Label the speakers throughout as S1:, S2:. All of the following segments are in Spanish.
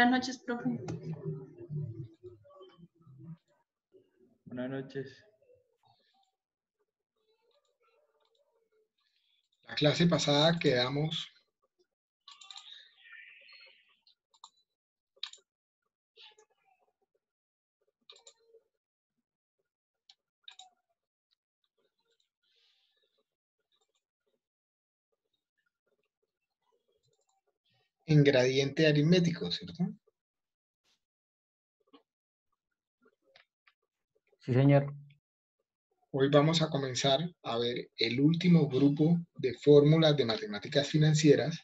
S1: Buenas noches, profe.
S2: Buenas noches.
S3: La clase pasada quedamos en gradiente aritmético, ¿cierto?
S2: Sí, señor.
S3: Hoy vamos a comenzar a ver el último grupo de fórmulas de matemáticas financieras,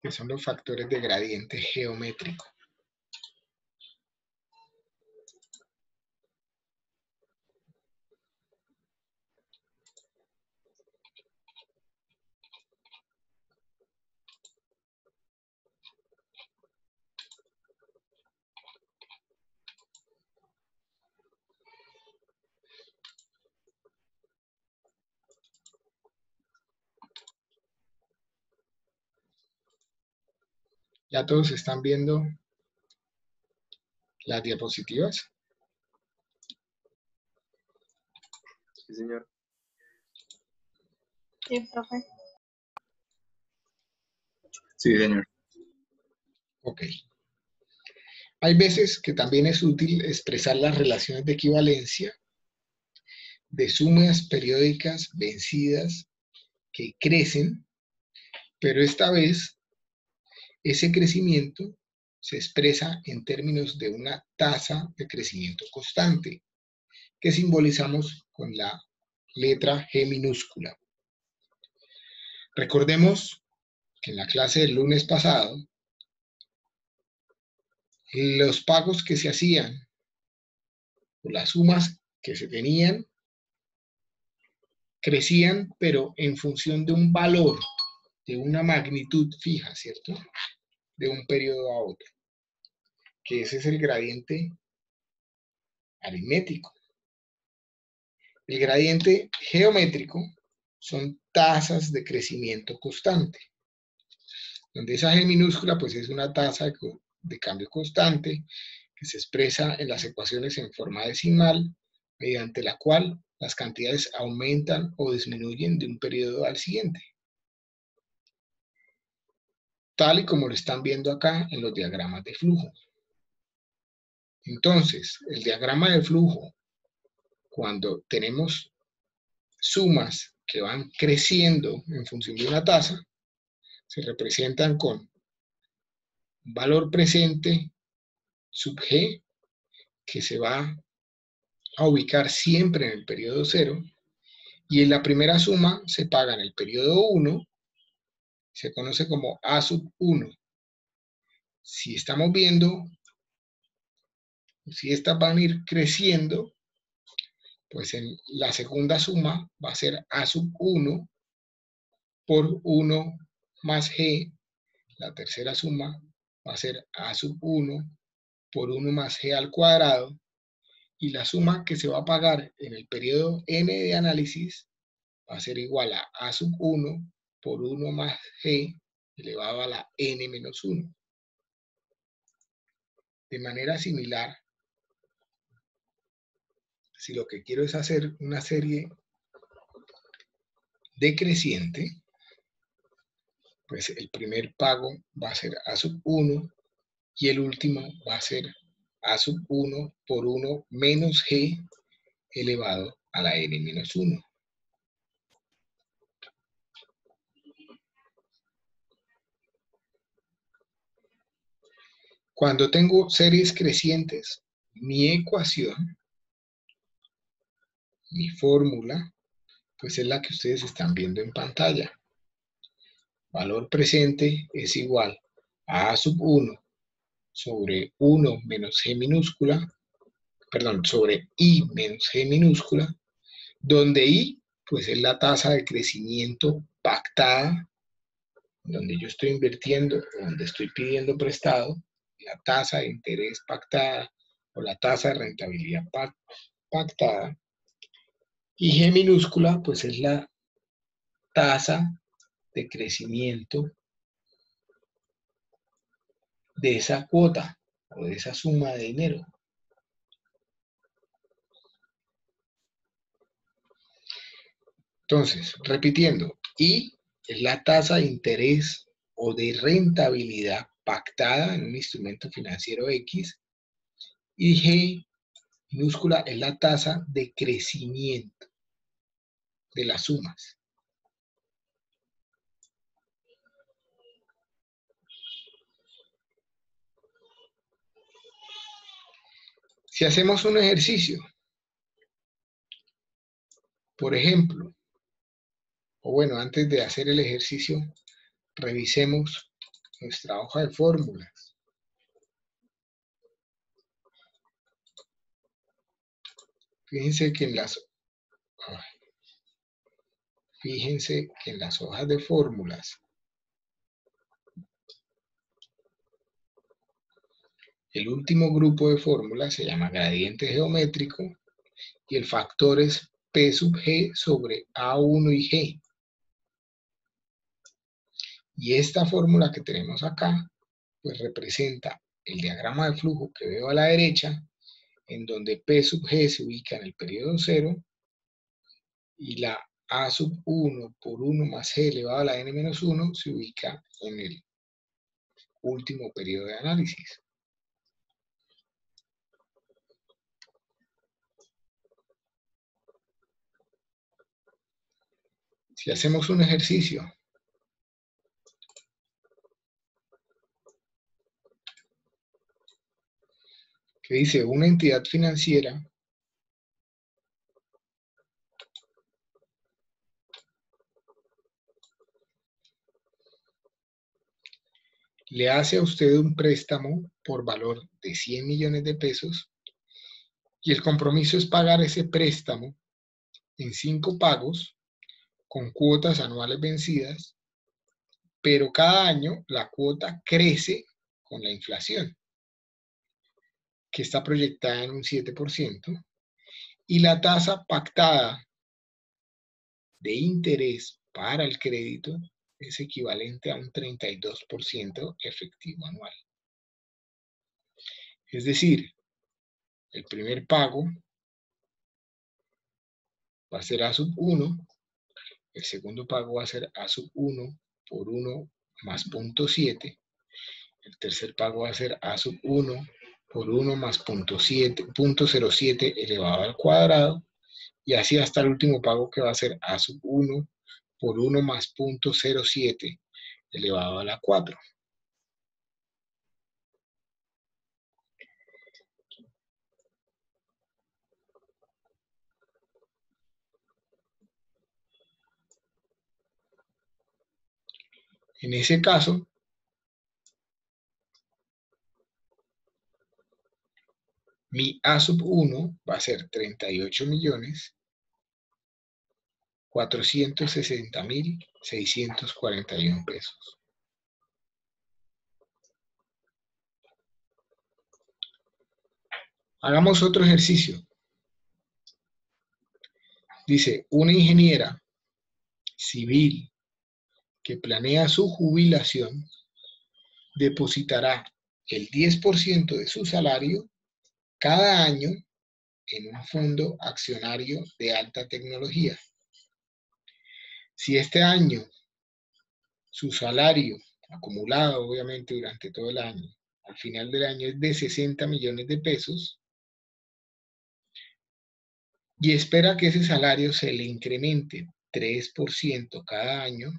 S3: que son los factores de gradiente geométrico. ¿Ya todos están viendo las diapositivas?
S4: Sí, señor.
S1: Sí, profe.
S4: Sí, señor.
S3: Ok. Hay veces que también es útil expresar las relaciones de equivalencia de sumas periódicas vencidas que crecen, pero esta vez ese crecimiento se expresa en términos de una tasa de crecimiento constante, que simbolizamos con la letra G minúscula. Recordemos que en la clase del lunes pasado, los pagos que se hacían, o las sumas que se tenían, crecían, pero en función de un valor, de una magnitud fija, ¿cierto? De un periodo a otro, que ese es el gradiente aritmético. El gradiente geométrico son tasas de crecimiento constante, donde esa G minúscula pues es una tasa de cambio constante que se expresa en las ecuaciones en forma decimal, mediante la cual las cantidades aumentan o disminuyen de un periodo al siguiente, tal y como lo están viendo acá en los diagramas de flujo. Entonces, el diagrama de flujo, cuando tenemos sumas que van creciendo en función de una tasa, se representan con valor presente sub G, que se va a ubicar siempre en el periodo 0, y en la primera suma se paga en el periodo 1, se conoce como A sub 1. Si estamos viendo, si estas van a ir creciendo, pues en la segunda suma va a ser A sub 1 por 1 más G. La tercera suma va a ser A sub 1 por 1 más G al cuadrado. Y la suma que se va a pagar en el periodo n de análisis va a ser igual a sub 1 por 1 más G elevado a la n menos 1. De manera similar, si lo que quiero es hacer una serie decreciente, pues el primer pago va a ser A sub 1 y el último va a ser A sub 1 por 1 menos G elevado a la n menos 1. Cuando tengo series crecientes, mi ecuación, mi fórmula, pues es la que ustedes están viendo en pantalla. Valor presente es igual a A sub 1 sobre 1 menos G minúscula, perdón, sobre I menos G minúscula, donde I pues es la tasa de crecimiento pactada, donde yo estoy invirtiendo, donde estoy pidiendo prestado, la tasa de interés pactada o la tasa de rentabilidad pactada, y G minúscula pues es la tasa de crecimiento de esa cuota o de esa suma de dinero. Entonces, repitiendo, I es la tasa de interés o de rentabilidad pactada en un instrumento financiero X, y G minúscula es la tasa de crecimiento de las sumas. Si hacemos un ejercicio, por ejemplo, o bueno, antes de hacer el ejercicio, revisemos nuestra hoja de fórmulas. Fíjense que en las hojas de fórmulas, el último grupo de fórmulas se llama gradiente geométrico y el factor es P sub G sobre A1 y G. Y esta fórmula que tenemos acá, pues representa el diagrama de flujo que veo a la derecha, en donde P sub G se ubica en el periodo 0 y la A sub 1 por 1 más G elevado a la n-1 se ubica en el último periodo de análisis. Si hacemos un ejercicio que dice una entidad financiera le hace a usted un préstamo por valor de 100 millones de pesos y el compromiso es pagar ese préstamo en 5 pagos con cuotas anuales vencidas, pero cada año la cuota crece con la inflación, que está proyectada en un 7%, y la tasa pactada de interés para el crédito es equivalente a un 32% efectivo anual. Es decir, el primer pago va a ser A sub 1, el segundo pago va a ser A sub 1 por 1 más 0.7, el tercer pago va a ser A sub 1 por 1 más 0.07 elevado al cuadrado, y así hasta el último pago que va a ser A sub 1 por 1 más 0.07 elevado a la 4. En ese caso, mi A sub 1 va a ser 38.460.641 pesos. Hagamos otro ejercicio. Dice, una ingeniera civil que planea su jubilación depositará el 10% de su salario cada año en un fondo accionario de alta tecnología. Si este año su salario acumulado, obviamente durante todo el año, al final del año es de 60 millones de pesos, y espera que ese salario se le incremente 3% cada año,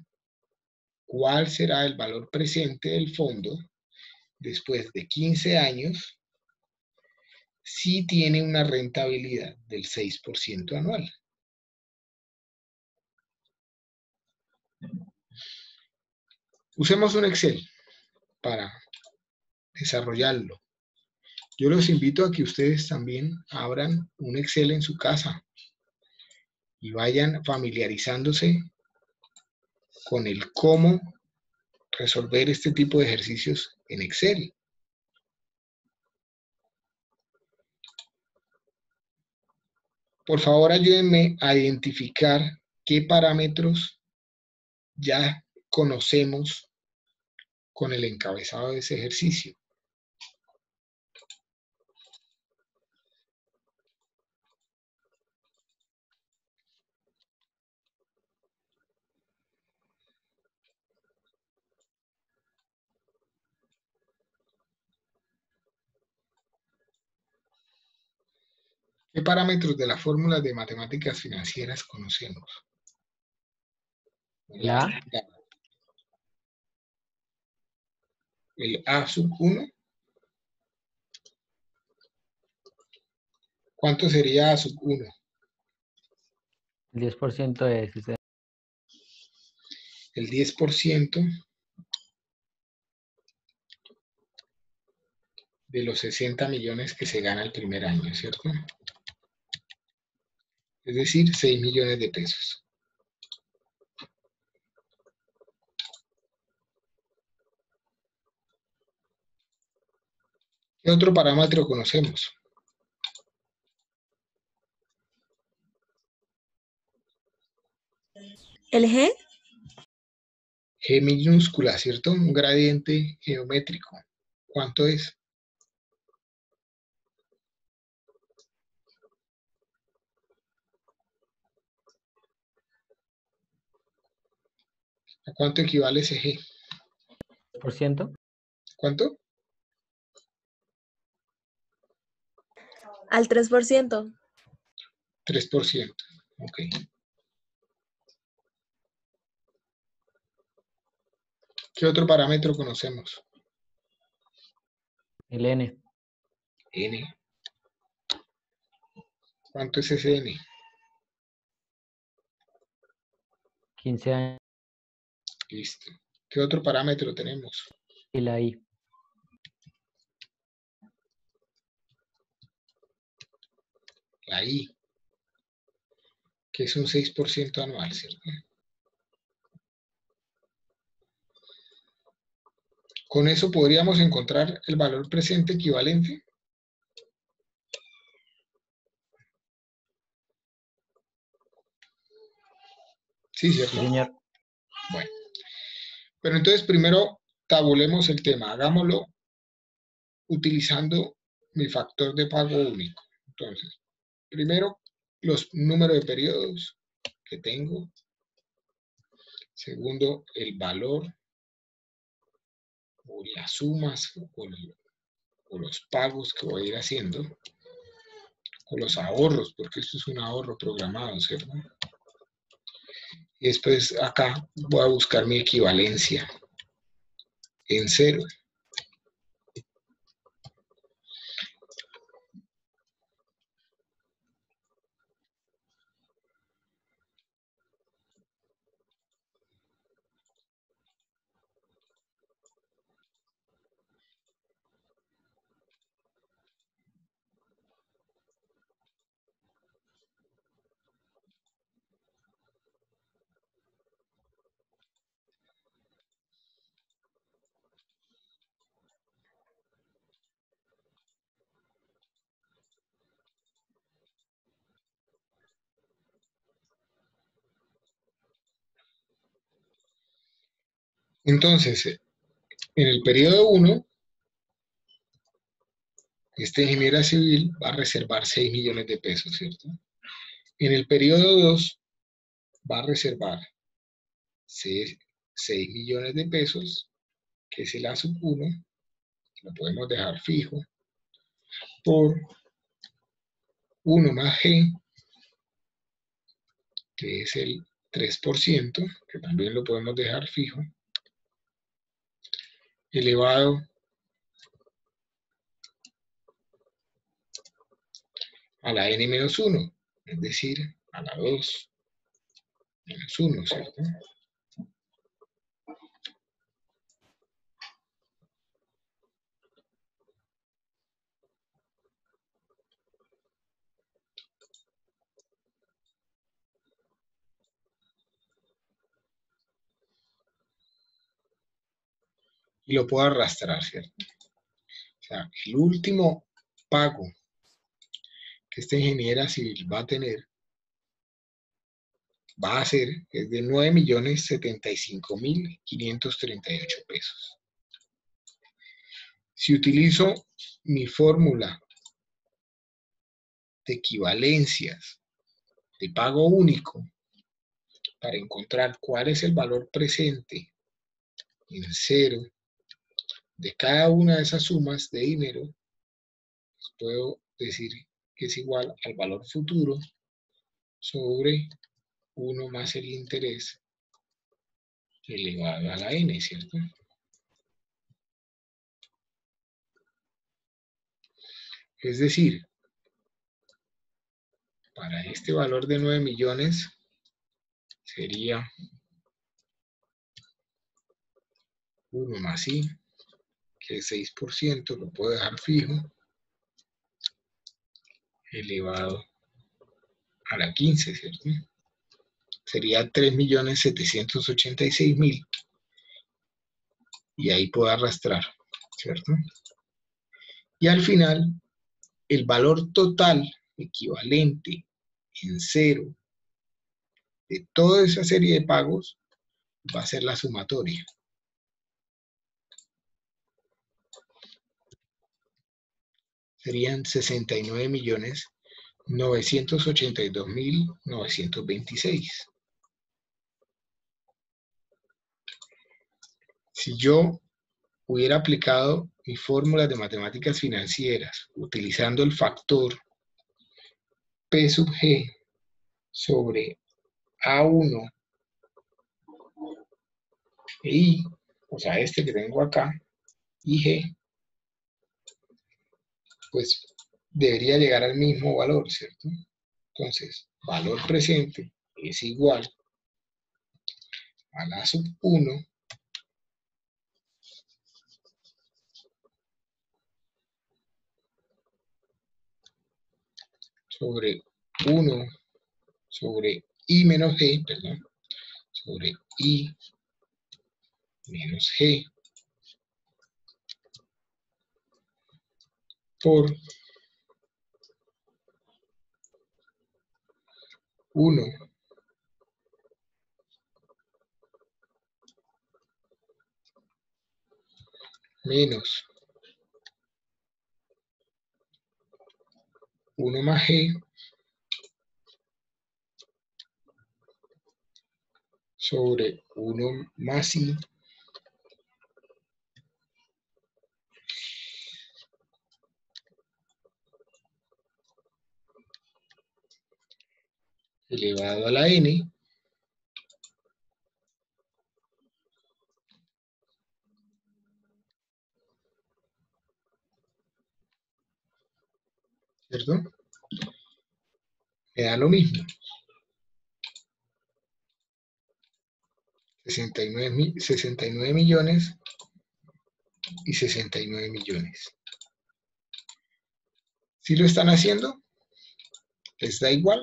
S3: ¿cuál será el valor presente del fondo después de 15 años si tiene una rentabilidad del 6% anual? Usemos un Excel para desarrollarlo. Yo los invito a que ustedes también abran un Excel en su casa y vayan familiarizándose con el cómo resolver este tipo de ejercicios en Excel. Por favor, ayúdenme a identificar qué parámetros ya conocemos con el encabezado de ese ejercicio. ¿Qué parámetros de las fórmulas de matemáticas financieras conocemos?
S2: La
S3: El A sub 1. ¿Cuánto sería A sub 1?
S2: el 10% de 60.
S3: El 10% de los 60 millones que se gana el primer año, ¿cierto? Es decir, 6 millones de pesos. ¿Qué otro parámetro conocemos?
S1: ¿El G?
S3: G minúscula, ¿cierto? Un gradiente geométrico. ¿Cuánto es? ¿A cuánto equivale ese G?
S2: ¿10%?
S3: ¿Cuánto?
S1: Al 3%.
S3: 3%. Ok. ¿Qué otro parámetro conocemos?
S2: El N.
S3: N. ¿Cuánto es ese N?
S2: 15 años.
S3: Listo. ¿Qué otro parámetro tenemos?
S2: Y la I.
S3: La I, que es un 6% anual, ¿cierto? Con eso podríamos encontrar el valor presente equivalente. Sí,
S2: Sí,
S3: ¿cierto?
S2: señor.
S3: Bueno. Pero entonces primero tabulemos el tema. Hagámoslo utilizando mi factor de pago único. Entonces, primero, los números de periodos que tengo. Segundo, el valor o las sumas o los pagos que voy a ir haciendo. O los ahorros, porque esto es un ahorro programado, ¿cierto? Y después acá voy a buscar mi equivalencia en 0. Entonces, en el periodo 1, esta ingeniera civil va a reservar 6 millones de pesos, ¿cierto? En el periodo 2 va a reservar 6 millones de pesos, que es el A sub 1, lo podemos dejar fijo, por 1 más G, que es el 3%, que también lo podemos dejar fijo, elevado a la n-1, es decir, a la 2 menos 1, ¿cierto? Y lo puedo arrastrar, ¿cierto? O sea, el último pago que esta ingeniera civil va a tener va a ser es de 9.075.538 pesos. Si utilizo mi fórmula de equivalencias de pago único para encontrar cuál es el valor presente en 0 de cada una de esas sumas de dinero, puedo decir que es igual al valor futuro sobre 1 más el interés elevado a la n, ¿cierto? Es decir, para este valor de 9 millones sería 1 más i, que es 6%, lo puedo dejar fijo, elevado a la 15, ¿cierto? Sería 3.786.000 y ahí puedo arrastrar, ¿cierto? Y al final, el valor total equivalente en cero de toda esa serie de pagos va a ser la sumatoria. Serían 69.982.926. Si yo hubiera aplicado mis fórmulas de matemáticas financieras utilizando el factor P sub G sobre A1 e I, o sea, este que tengo acá, y G, pues debería llegar al mismo valor, ¿cierto? Entonces, valor presente es igual a la sub 1 sobre 1 sobre I menos G, perdón, sobre I menos G por 1 menos 1 más G sobre 1 más I elevado a la N, ¿cierto? Me da lo mismo. 69 millones y 69 millones. ¿Sí lo están haciendo? ¿Les da igual?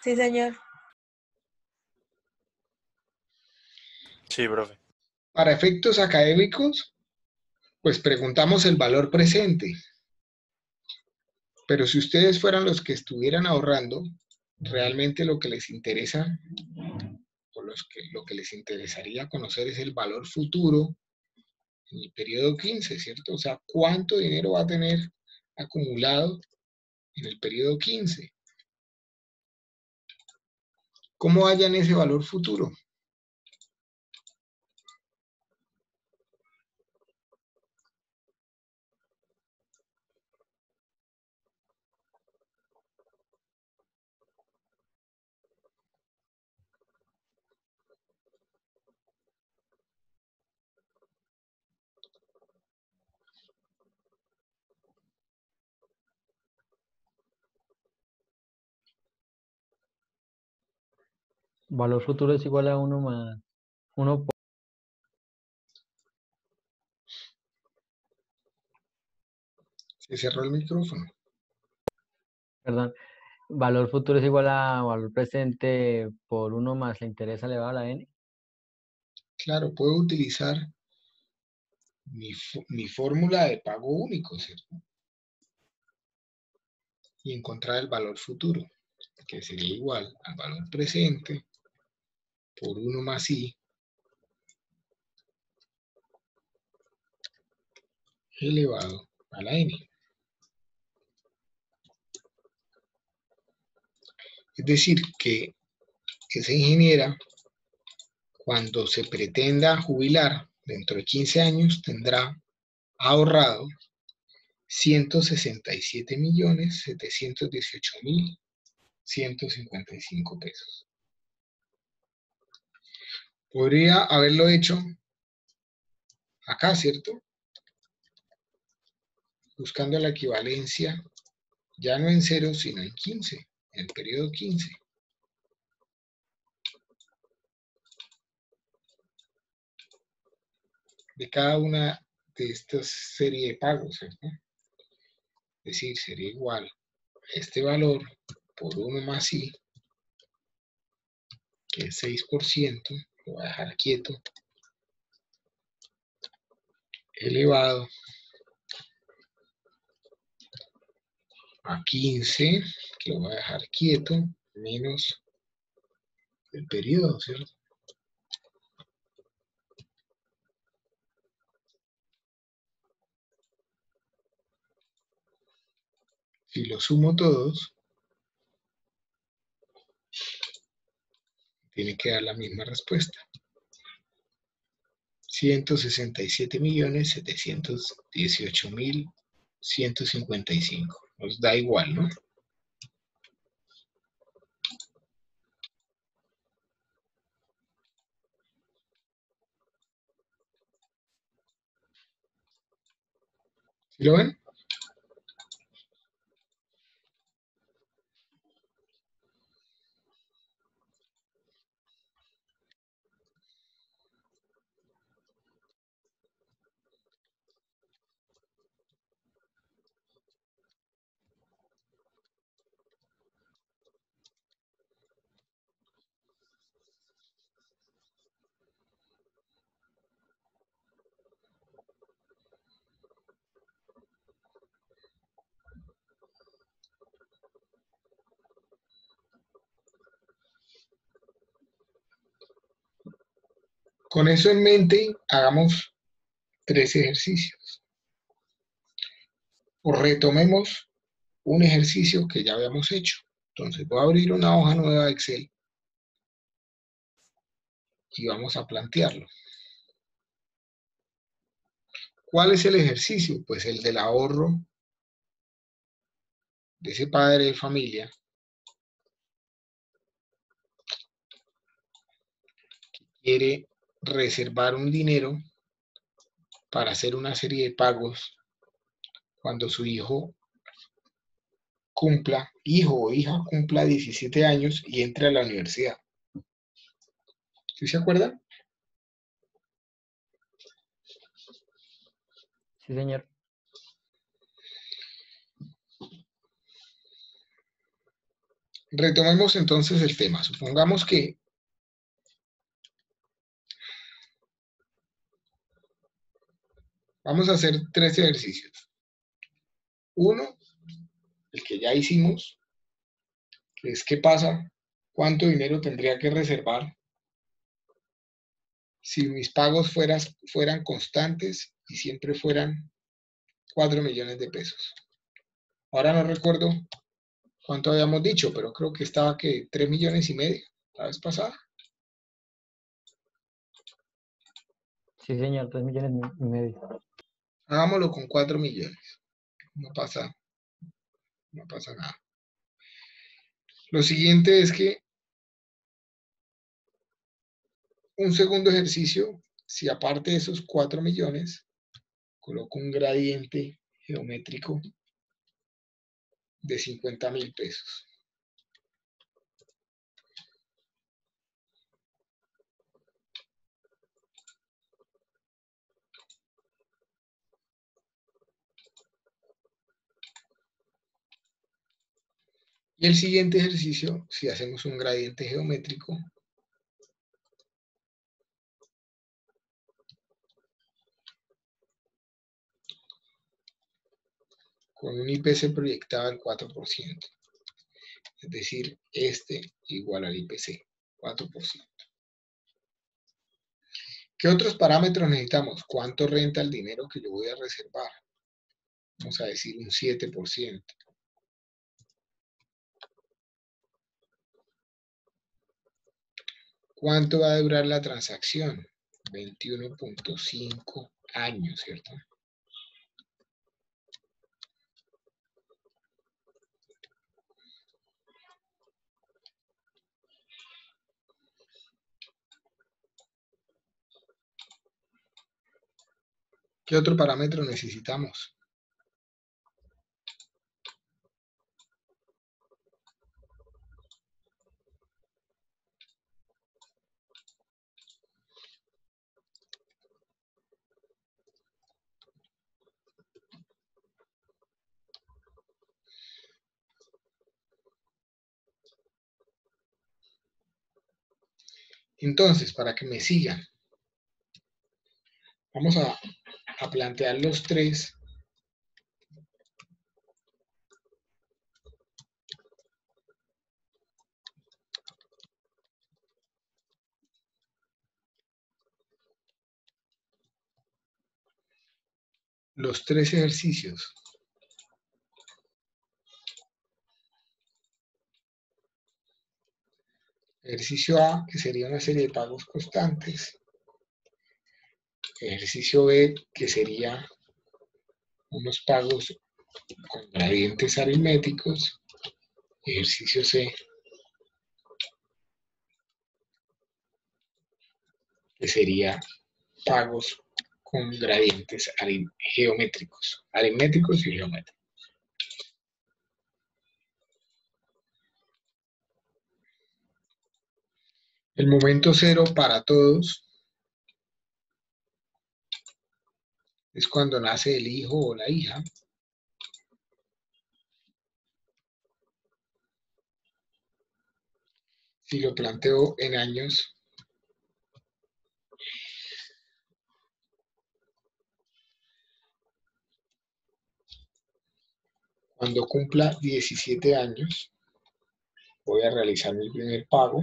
S1: Sí, señor.
S5: Sí, profe.
S3: Para efectos académicos, pues preguntamos el valor presente. Pero si ustedes fueran los que estuvieran ahorrando, realmente lo que les interesa, o lo que les interesaría conocer es el valor futuro en el periodo 15, ¿cierto? O sea, ¿cuánto dinero va a tener acumulado en el periodo 15? ¿Cómo hallan ese valor futuro?
S2: Valor futuro es igual a 1 más 1 por,
S3: Se cerró el micrófono.
S2: perdón, valor futuro es igual a valor presente por 1 más el interés elevado a la n.
S3: Claro, puedo utilizar mi fórmula de pago único, ¿cierto? Y encontrar el valor futuro, que sería igual al valor presente por 1 más i elevado a la n. Es decir, que esa ingeniera, cuando se pretenda jubilar dentro de 15 años, tendrá ahorrado 167.718.155 pesos. Podría haberlo hecho acá, ¿cierto? Buscando la equivalencia, ya no en 0, sino en 15, en el periodo 15. De cada una de estas series de pagos, ¿cierto? Es decir, sería igual este valor por 1 más i, que es 6%, lo voy a dejar quieto, elevado a 15, que lo voy a dejar quieto, menos el periodo, ¿cierto? Si lo sumo todos, tiene que dar la misma respuesta. 167.718.155. Nos da igual, ¿no? ¿Sí lo ven? Con eso en mente, hagamos 3 ejercicios. O retomemos un ejercicio que ya habíamos hecho. Entonces voy a abrir una hoja nueva de Excel y vamos a plantearlo. ¿Cuál es el ejercicio? Pues el del ahorro de ese padre de familia que quiere reservar un dinero para hacer una serie de pagos cuando su hijo o hija cumpla 17 años y entre a la universidad. ¿Sí se acuerdan?
S2: Sí, señor.
S3: Retomemos entonces el tema. Supongamos que vamos a hacer 3 ejercicios. Uno, el que ya hicimos, que es qué pasa, cuánto dinero tendría que reservar si mis pagos fueran constantes y siempre fueran 4 millones de pesos. Ahora no recuerdo cuánto habíamos dicho, pero creo que estaba que 3 millones y medio la vez pasada.
S2: Sí, señor, 3,5 millones.
S3: Hagámoslo con 4 millones. No pasa nada. Lo siguiente es que un segundo ejercicio, si aparte de esos 4 millones, coloco un gradiente geométrico de 50.000 pesos. Y el siguiente ejercicio, si hacemos un gradiente geométrico, con un IPC proyectado al 4%. Es decir, este igual al IPC, 4%. ¿Qué otros parámetros necesitamos? ¿Cuánto renta el dinero que yo voy a reservar? Vamos a decir un 7%. ¿Cuánto va a durar la transacción? 21.5 años, ¿cierto? ¿Qué otro parámetro necesitamos? Entonces, para que me sigan, vamos a plantear los tres ejercicios. Ejercicio A, que sería una serie de pagos constantes. Ejercicio B, que sería unos pagos con gradientes aritméticos. Ejercicio C, que sería pagos con gradientes geométricos, aritméticos y geométricos. El momento cero para todos es cuando nace el hijo o la hija. Si lo planteo en años, cuando cumpla 17 años, voy a realizar mi primer pago.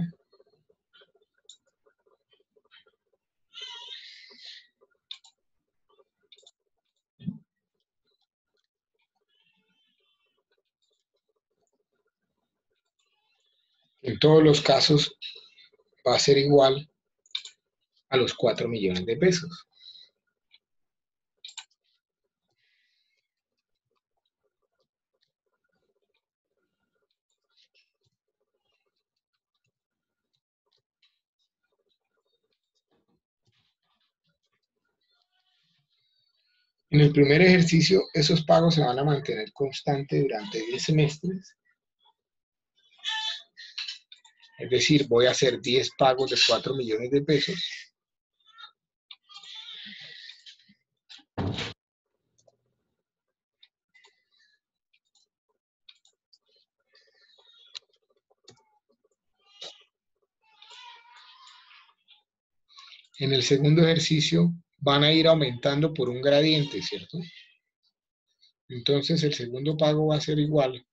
S3: En todos los casos va a ser igual a los 4 millones de pesos. En el primer ejercicio, esos pagos se van a mantener constantes durante 10 semestres. Es decir, voy a hacer 10 pagos de 4 millones de pesos. En el segundo ejercicio van a ir aumentando por un gradiente, ¿cierto? Entonces el segundo pago va a ser igual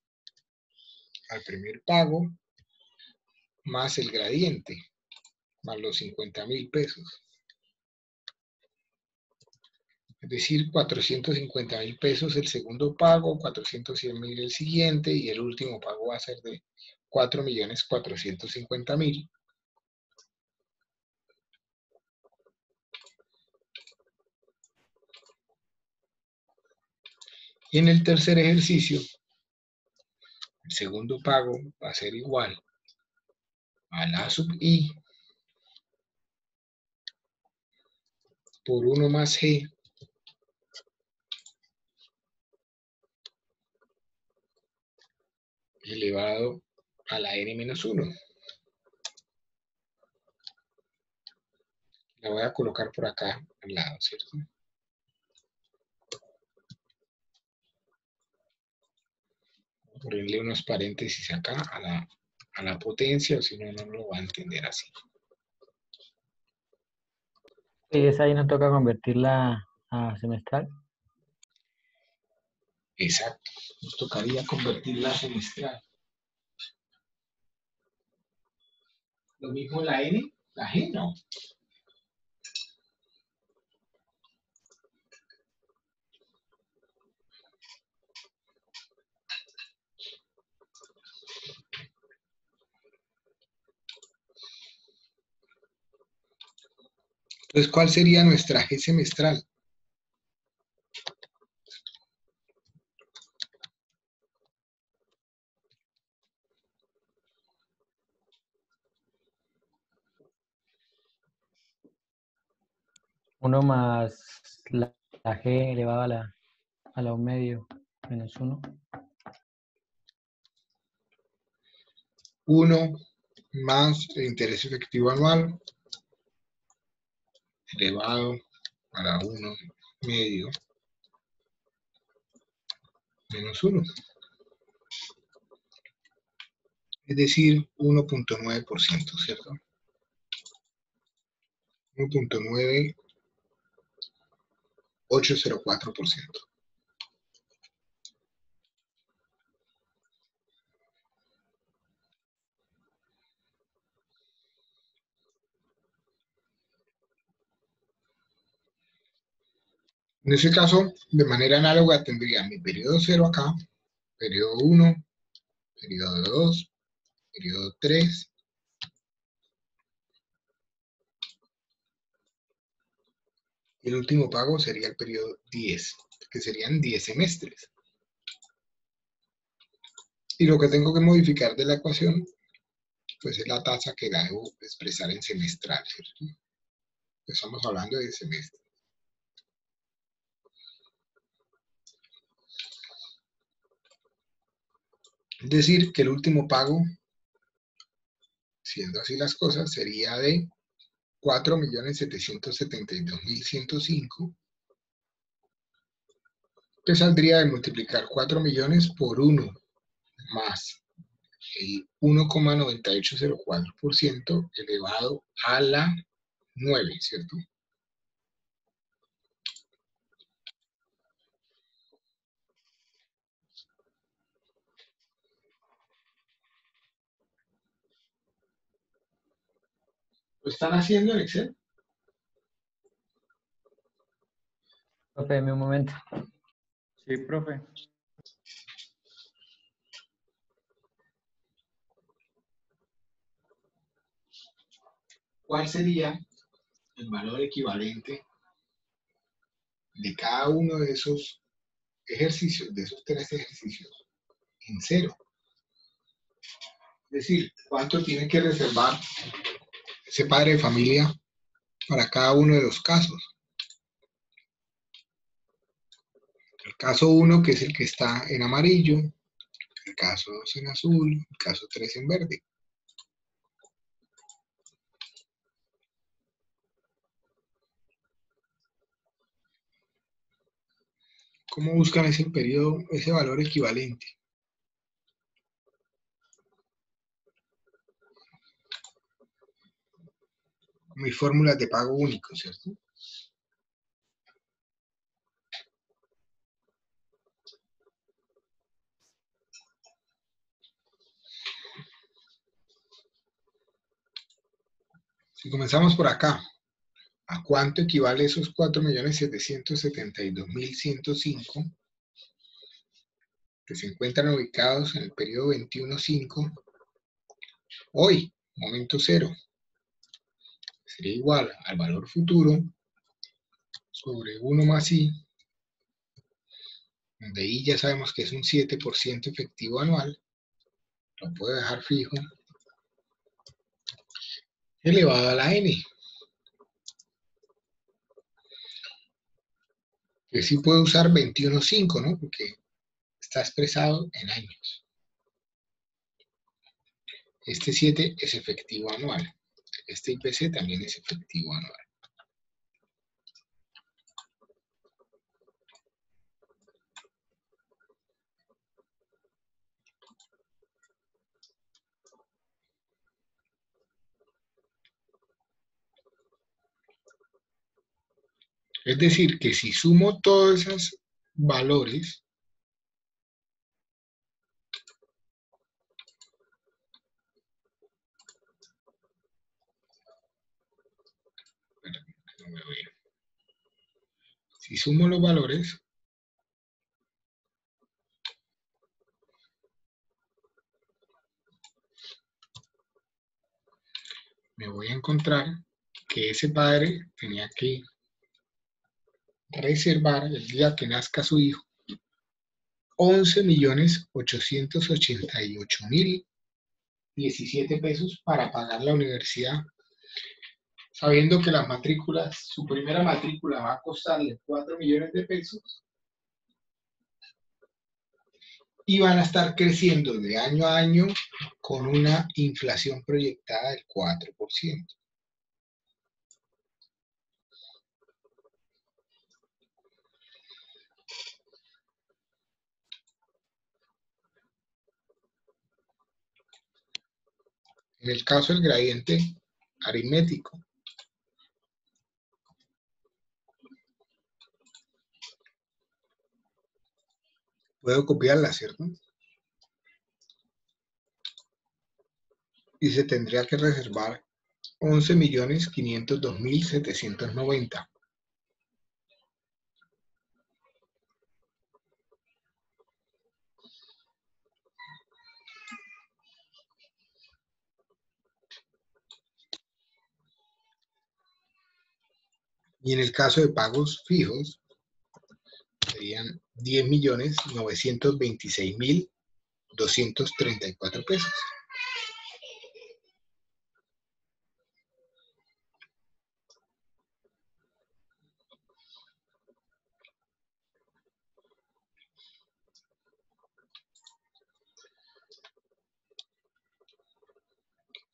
S3: al primer pago más el gradiente, más los 50.000 pesos. Es decir, 450.000 pesos el segundo pago, 400.000 el siguiente y el último pago va a ser de 4.450.000. Y en el tercer ejercicio, el segundo pago va a ser igual a la sub i por 1 más g elevado a la n menos 1. La voy a colocar por acá al lado, ¿cierto? Voy a ponerle unos paréntesis acá a la potencia, o si no, no lo va a entender así.
S2: Y esa ahí nos toca convertirla a semestral.
S3: Exacto, nos tocaría convertirla a semestral. Lo mismo la n, la g no. Entonces, ¿cuál sería nuestra G semestral?
S2: Uno más la La G elevado a la 1 medio menos 1.
S3: 1 más el interés efectivo anual elevado a la 1 medio menos 1. Es decir, 1.9%, ¿cierto? 1.9804%. En ese caso, de manera análoga, tendría mi periodo 0 acá, periodo 1, periodo 2, periodo 3, y el último pago sería el periodo 10, que serían 10 semestres. Y lo que tengo que modificar de la ecuación, pues es la tasa que la debo expresar en semestral, ¿cierto? Estamos hablando de semestre. Es decir, que el último pago, siendo así las cosas, sería de 4.772.105, que saldría de multiplicar 4 millones por 1 más el 1,9804% elevado a la 9, ¿cierto? ¿Lo están haciendo en Excel?
S2: Profe, deme un momento.
S1: Sí, profe.
S3: ¿Cuál sería el valor equivalente de cada uno de esos ejercicios, de esos 3 ejercicios, en 0? Es decir, ¿cuánto tiene que reservar ese padre de familia para cada uno de los casos? El caso 1, que es el que está en amarillo, el caso 2 en azul, el caso 3 en verde. ¿Cómo buscan ese periodo, ese valor equivalente? Mis fórmulas de pago único, ¿cierto? Si comenzamos por acá, ¿a cuánto equivale esos 4.772.105 que se encuentran ubicados en el periodo 21.5? Hoy, momento 0, sería igual al valor futuro sobre 1 más I, donde I ya sabemos que es un 7% efectivo anual, lo puedo dejar fijo, elevado a la N, que sí puedo usar 21.5, ¿no? Porque está expresado en años. Este 7 es efectivo anual. Este IPC también es efectivo anual. Es decir, que si sumo todos esos valores, no me veo. Si sumo los valores, me voy a encontrar que ese padre tenía que reservar el día que nazca su hijo 11.888.017 pesos para pagar la universidad sabiendo que las matrículas, su primera matrícula va a costarle 4 millones de pesos y van a estar creciendo de año a año con una inflación proyectada del 4%. En el caso del gradiente aritmético, puedo copiarla, ¿cierto? Y se tendría que reservar 11.502.790. Y en el caso de pagos fijos, serían 10.926.234 pesos.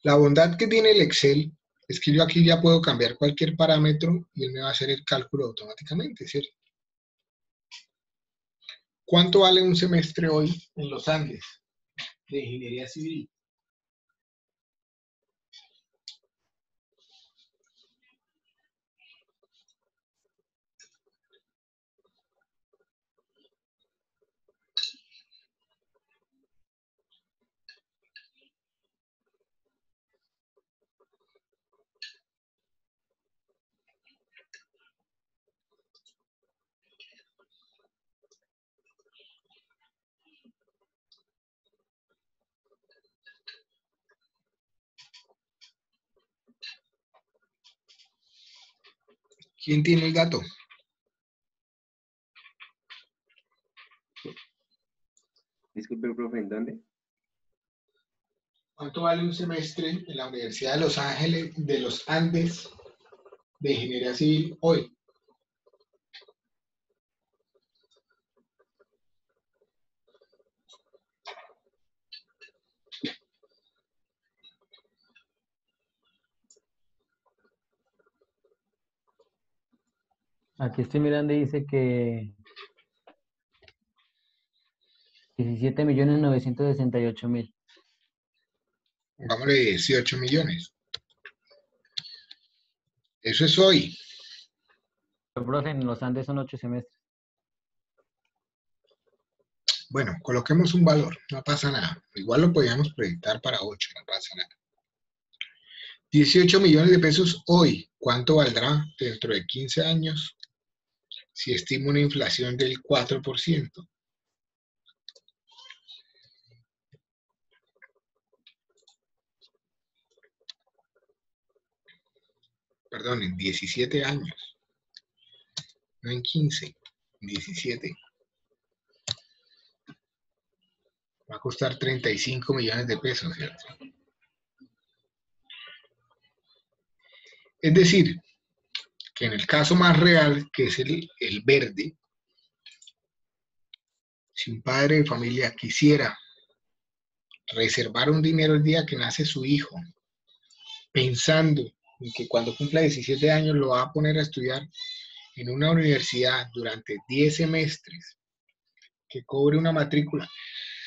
S3: La bondad que tiene el Excel es que yo aquí ya puedo cambiar cualquier parámetro y él me va a hacer el cálculo automáticamente, ¿cierto? ¿Cuánto vale un semestre hoy en los Andes de Ingeniería Civil? ¿Quién tiene el dato?
S4: Disculpe, profe, ¿en dónde?
S3: ¿Cuánto vale un semestre en la Universidad de Los Ángeles, de los Andes, de Ingeniería Civil hoy?
S2: Aquí estoy mirando y dice que 17.968.000.
S3: Pongámosle 18 millones. Eso es hoy.
S2: Pero, profe, en los Andes son 8 semestres.
S3: Bueno, coloquemos un valor, no pasa nada. Igual lo podríamos proyectar para 8, no pasa nada. 18 millones de pesos hoy. ¿Cuánto valdrá dentro de 15 años si estimo una inflación del 4%? Perdón, en 17 años. No en 15, en 17. Va a costar 35 millones de pesos, ¿cierto? Es decir, que en el caso más real, que es el verde, si un padre de familia quisiera reservar un dinero el día que nace su hijo, pensando en que cuando cumpla 17 años lo va a poner a estudiar en una universidad durante 10 semestres, que cobre una matrícula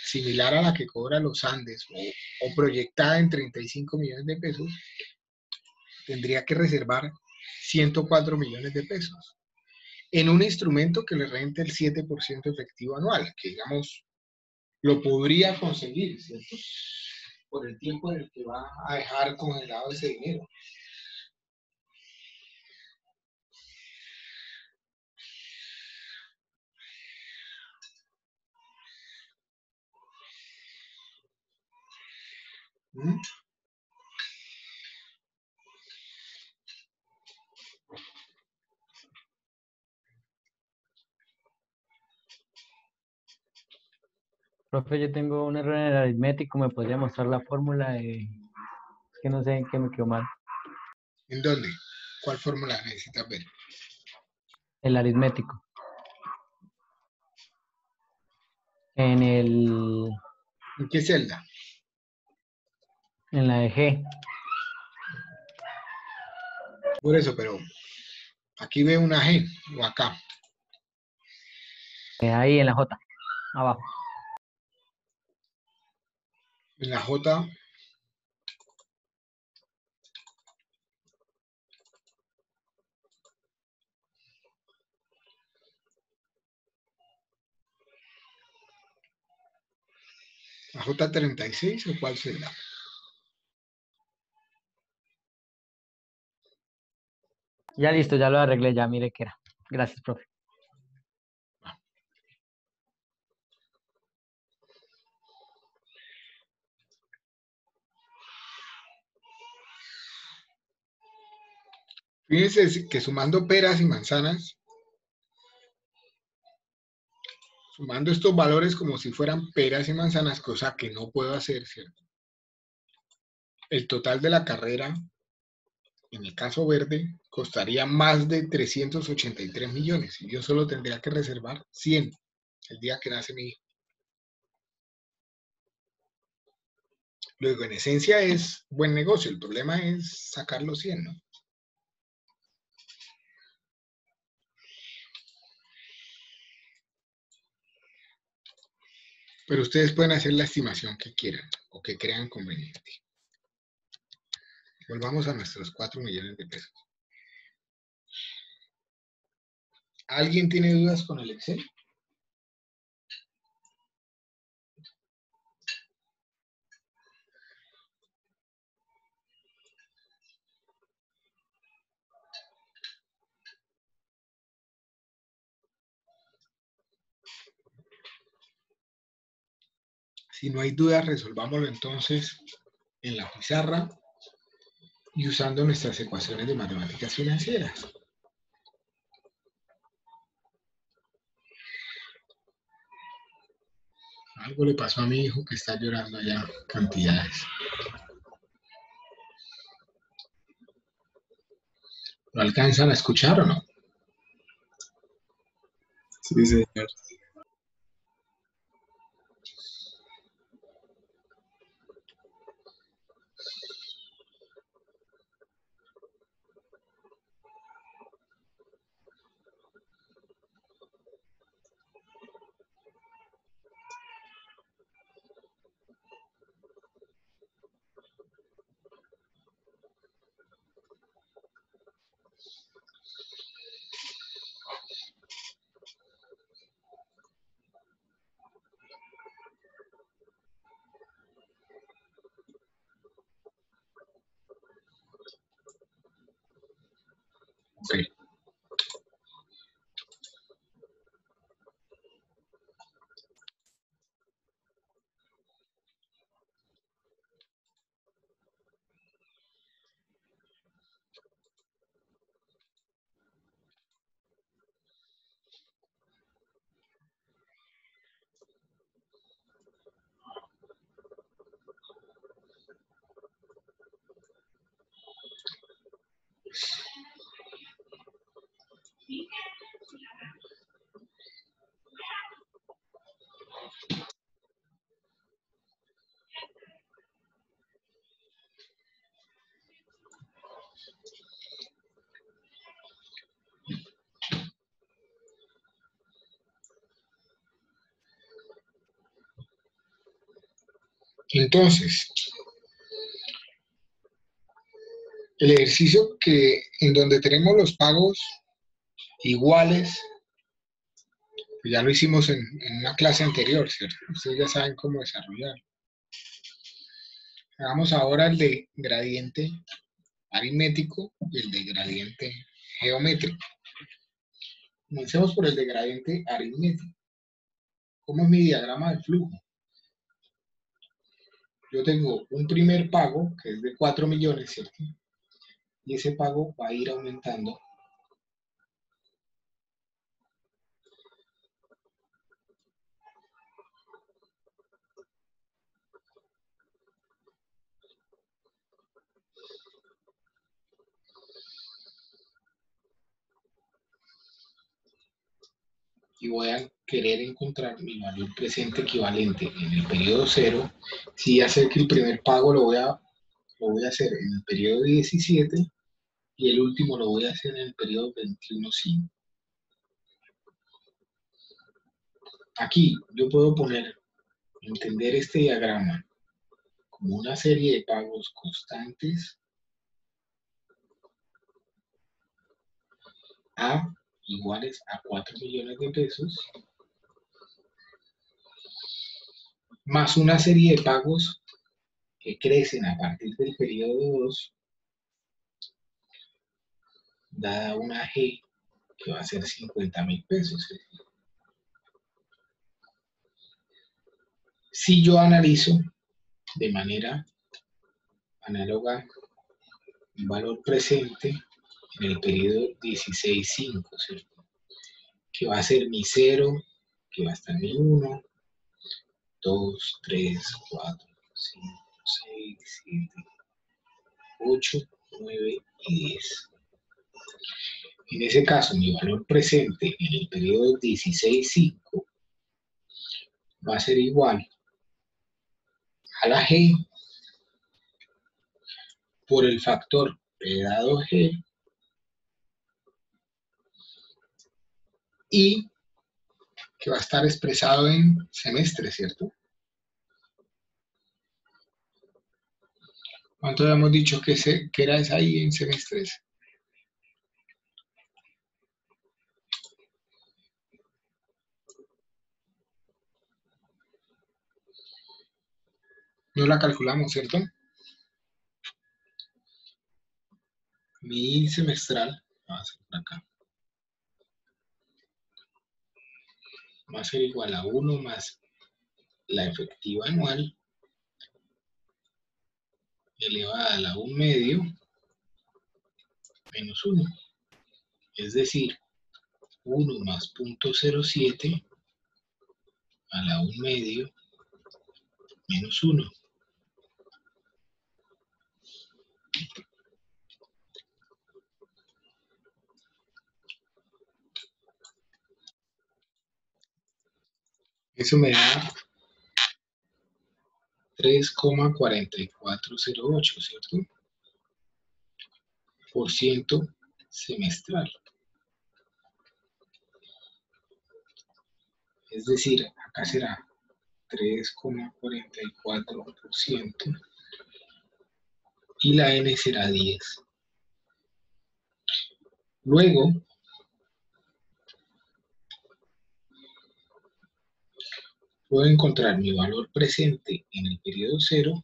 S3: similar a la que cobra los Andes o proyectada en 35 millones de pesos, tendría que reservar 104 millones de pesos en un instrumento que le rente el 7% efectivo anual, que digamos lo podría conseguir, ¿cierto? Por el tiempo en el que va a dejar congelado ese dinero. ¿Mm?
S2: Profe, yo tengo un error en el aritmético, ¿me podría mostrar la fórmula? Es que no sé en qué me quedó mal.
S3: ¿En dónde? ¿Cuál fórmula necesitas ver?
S2: El aritmético. En
S3: ¿En qué celda?
S2: la de G.
S3: Por eso, pero aquí veo una G o acá.
S2: Ahí en la J. Abajo.
S3: En la J, la J36 o cuál celda.
S2: Ya listo, ya lo arreglé, ya mire qué era. Gracias, profe.
S3: Fíjense que sumando peras y manzanas, sumando estos valores como si fueran peras y manzanas, cosa que no puedo hacer, ¿cierto? El total de la carrera, en el caso verde, costaría más de 383 millones y yo solo tendría que reservar 100 el día que nace mi hijo. Luego, en esencia es buen negocio, el problema es sacar los 100, ¿no? Pero ustedes pueden hacer la estimación que quieran o que crean conveniente. Volvamos a nuestros 4 millones de pesos. ¿Alguien tiene dudas con el Excel? Si no hay dudas, resolvámoslo entonces en la pizarra y usando nuestras ecuaciones de matemáticas financieras. Algo le pasó a mi hijo que está llorando ya cantidades. ¿Lo alcanzan a escuchar o no?
S1: Sí, señor.
S3: Ok. Entonces, el ejercicio en donde tenemos los pagos iguales, pues ya lo hicimos en una clase anterior, ¿cierto? Ustedes ya saben cómo desarrollarlo. Hagamos ahora el de gradiente aritmético y el de gradiente geométrico. Comencemos por el de gradiente aritmético. ¿Cómo es mi diagrama de flujo? Yo tengo un primer pago, que es de 4 millones, ¿cierto? Y ese pago va a ir aumentando. y voy a querer encontrar mi valor presente equivalente en el periodo 0, si ya sé que el primer pago lo voy a hacer en el periodo 17 y el último lo voy a hacer en el periodo 21.5. Aquí yo puedo entender este diagrama como una serie de pagos constantes A iguales a 4 millones de pesos, más una serie de pagos que crecen a partir del periodo 2, dada una G que va a ser 50.000 pesos. Si yo analizo de manera análoga un valor presente en el periodo 16.5, ¿cierto? Que va a ser mi 0, que va a estar mi 1, 2, 3, 4, 5, 6, 7, 8, 9 y 10. En ese caso, mi valor presente en el periodo 16.5 va a ser igual a la G por el factor P dado G y que va a estar expresado en semestres, ¿cierto? ¿Cuánto habíamos dicho que era esa ahí en semestres? No la calculamos, ¿cierto? Mi semestral va a ser por acá. Va a ser igual a 1 más la efectiva anual elevada a la 1 medio menos 1. Es decir, 1 más 0.07 a la 1 medio menos 1. Eso me da 3,4408, ¿cierto? Por ciento semestral. Es decir, acá será 3,44% y la N será 10. Luego, puedo encontrar mi valor presente en el periodo 0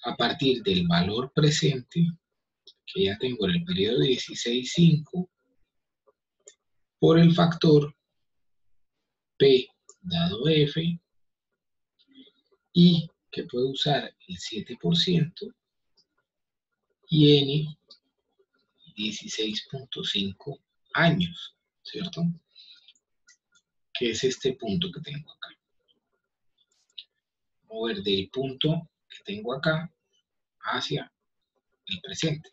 S3: a partir del valor presente que ya tengo en el periodo 16.5 por el factor P dado F y que puedo usar el 7% y N 16.5 años, ¿cierto? Que es este punto que tengo acá. Mover del punto que tengo acá hacia el presente.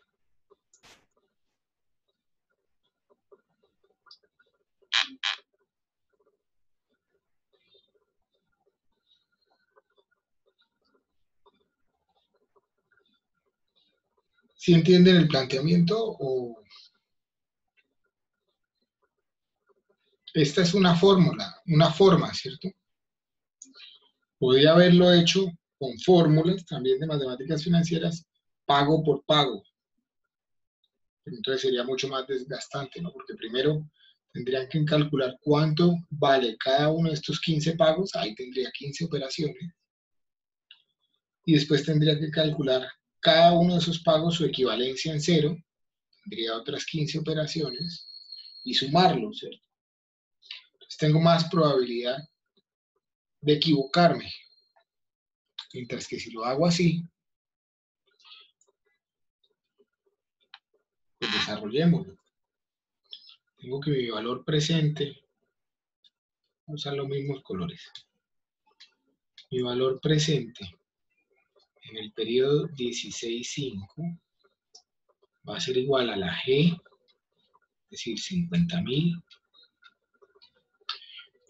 S3: ¿Sí entienden el planteamiento? O esta es una fórmula, una forma, ¿cierto? Podría haberlo hecho con fórmulas también de matemáticas financieras, pago por pago. Entonces sería mucho más desgastante, ¿no? Porque primero tendrían que calcular cuánto vale cada uno de estos 15 pagos, ahí tendría 15 operaciones, y después tendría que calcular cada uno de esos pagos su equivalencia en 0, tendría otras 15 operaciones, y sumarlos, ¿cierto? Entonces tengo más probabilidad de equivocarme, mientras que si lo hago así, pues desarrollémoslo. Tengo que mi valor presente, voy a usar los mismos colores, mi valor presente en el periodo 16.5 va a ser igual a la G, es decir, 50.000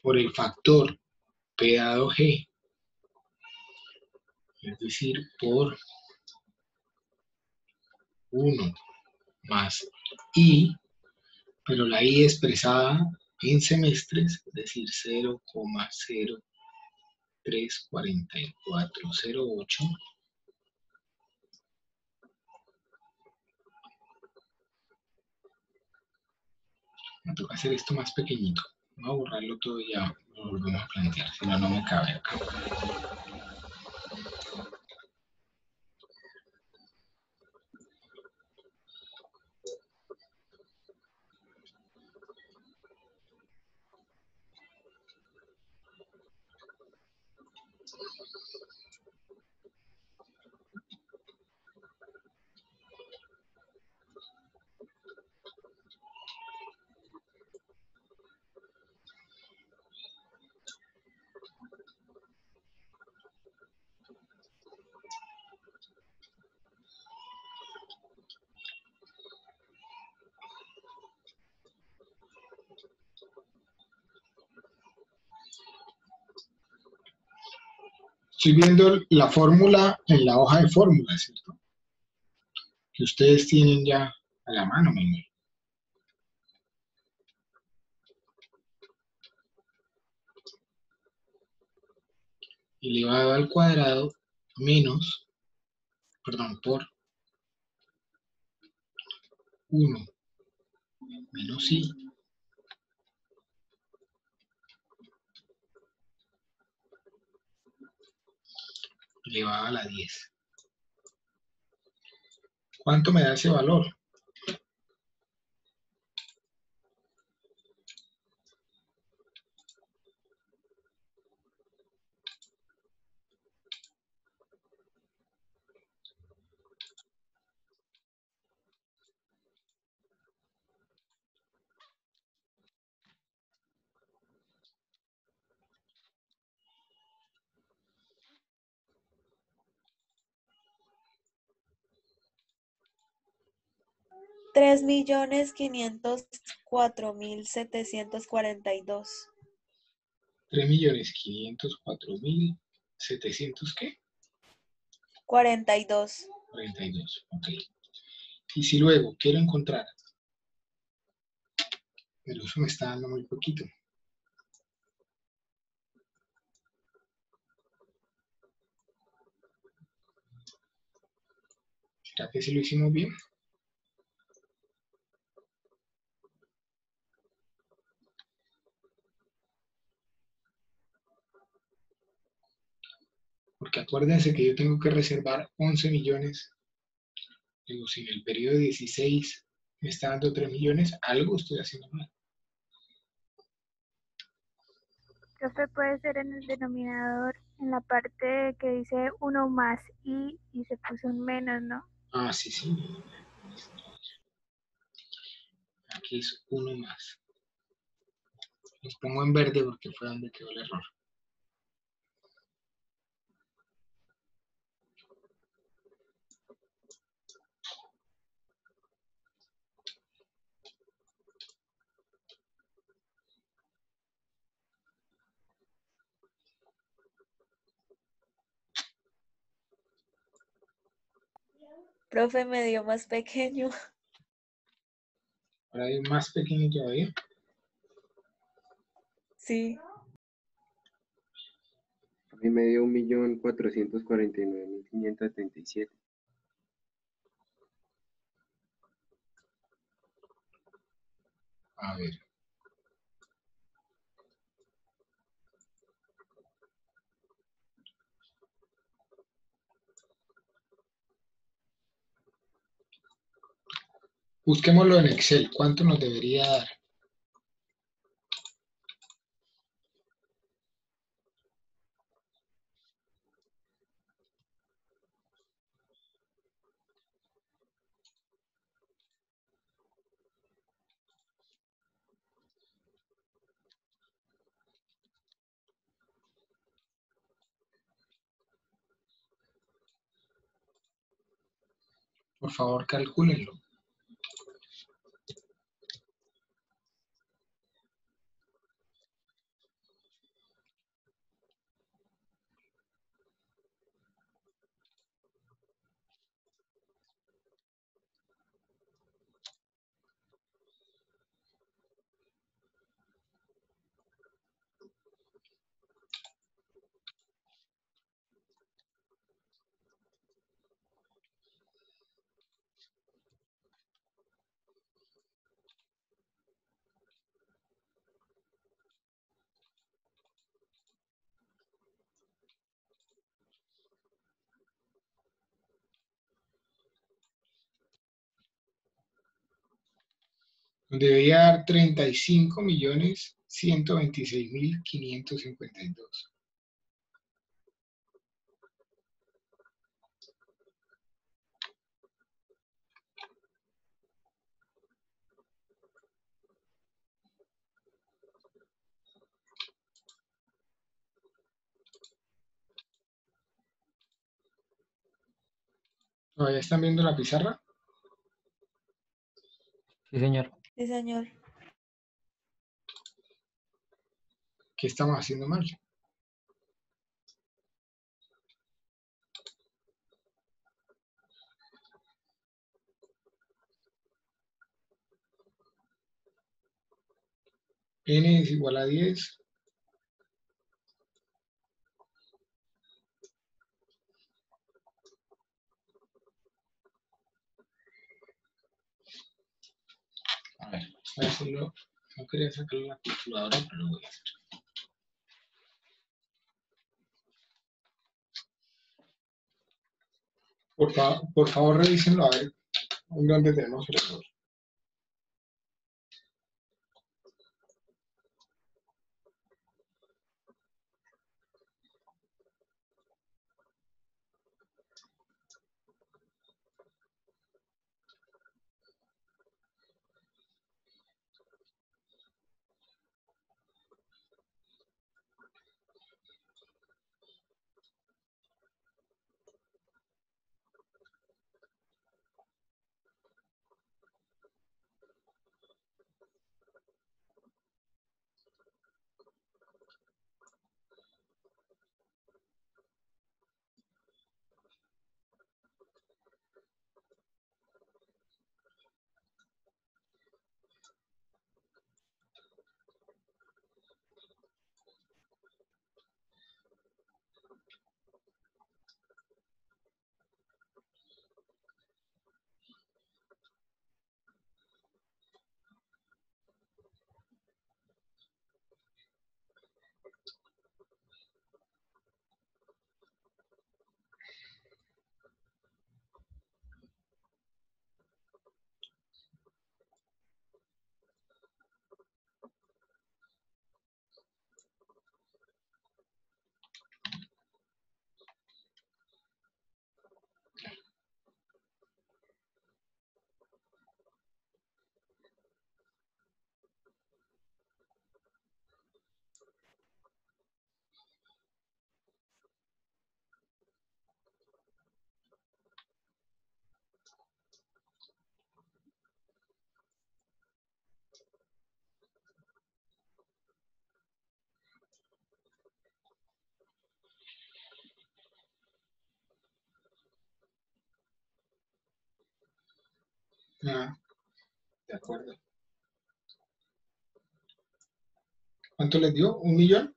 S3: por el factor P dado G, es decir, por 1 más I, pero la I expresada en semestres, es decir, 0,034408, me toca hacer esto más pequeñito. Voy a borrarlo todo y ya lo volvemos a plantear, si no, no me cabe acá. Estoy viendo la fórmula en la hoja de fórmulas, ¿cierto? Que ustedes tienen ya a la mano, me imagino. Elevado al cuadrado menos, perdón, por 1 menos I elevado a la 10. ¿Cuánto me da ese valor?
S6: Tres millones 504.742.
S3: 3.504.700, ¿qué?
S6: 42.
S3: 42, ok. Y si luego quiero encontrar, pero eso me está dando muy poquito. ¿Será que sí lo hicimos bien? Porque acuérdense que yo tengo que reservar 11 millones. Digo, si en el periodo 16 me está dando 3 millones, algo estoy haciendo mal.
S7: Profe, puede ser en el denominador, en la parte que dice 1 más I y se puso un menos, ¿no?
S3: Ah, sí, sí. Aquí es 1 más. Los pongo en verde porque fue donde quedó el error.
S6: Profe, me dio más pequeño.
S3: Ahora hay más pequeño todavía.
S6: Sí.
S4: A mí me dio 1.449.577.
S3: A ver. Busquémoslo en Excel. ¿Cuánto nos debería dar? Por favor, calcúlenlo. debería dar 35.126.552. ¿Todavía están viendo la pizarra?
S2: Sí, señor.
S6: Sí, señor.
S3: ¿Qué estamos haciendo mal? N es igual a 10. A ver, voy a hacerlo. No quería sacar la calculadora, pero lo voy a hacer. Por favor, revísenlo a ver en dónde tenemos el error. Ah, de acuerdo. ¿Cuánto les dio? ¿1 millón?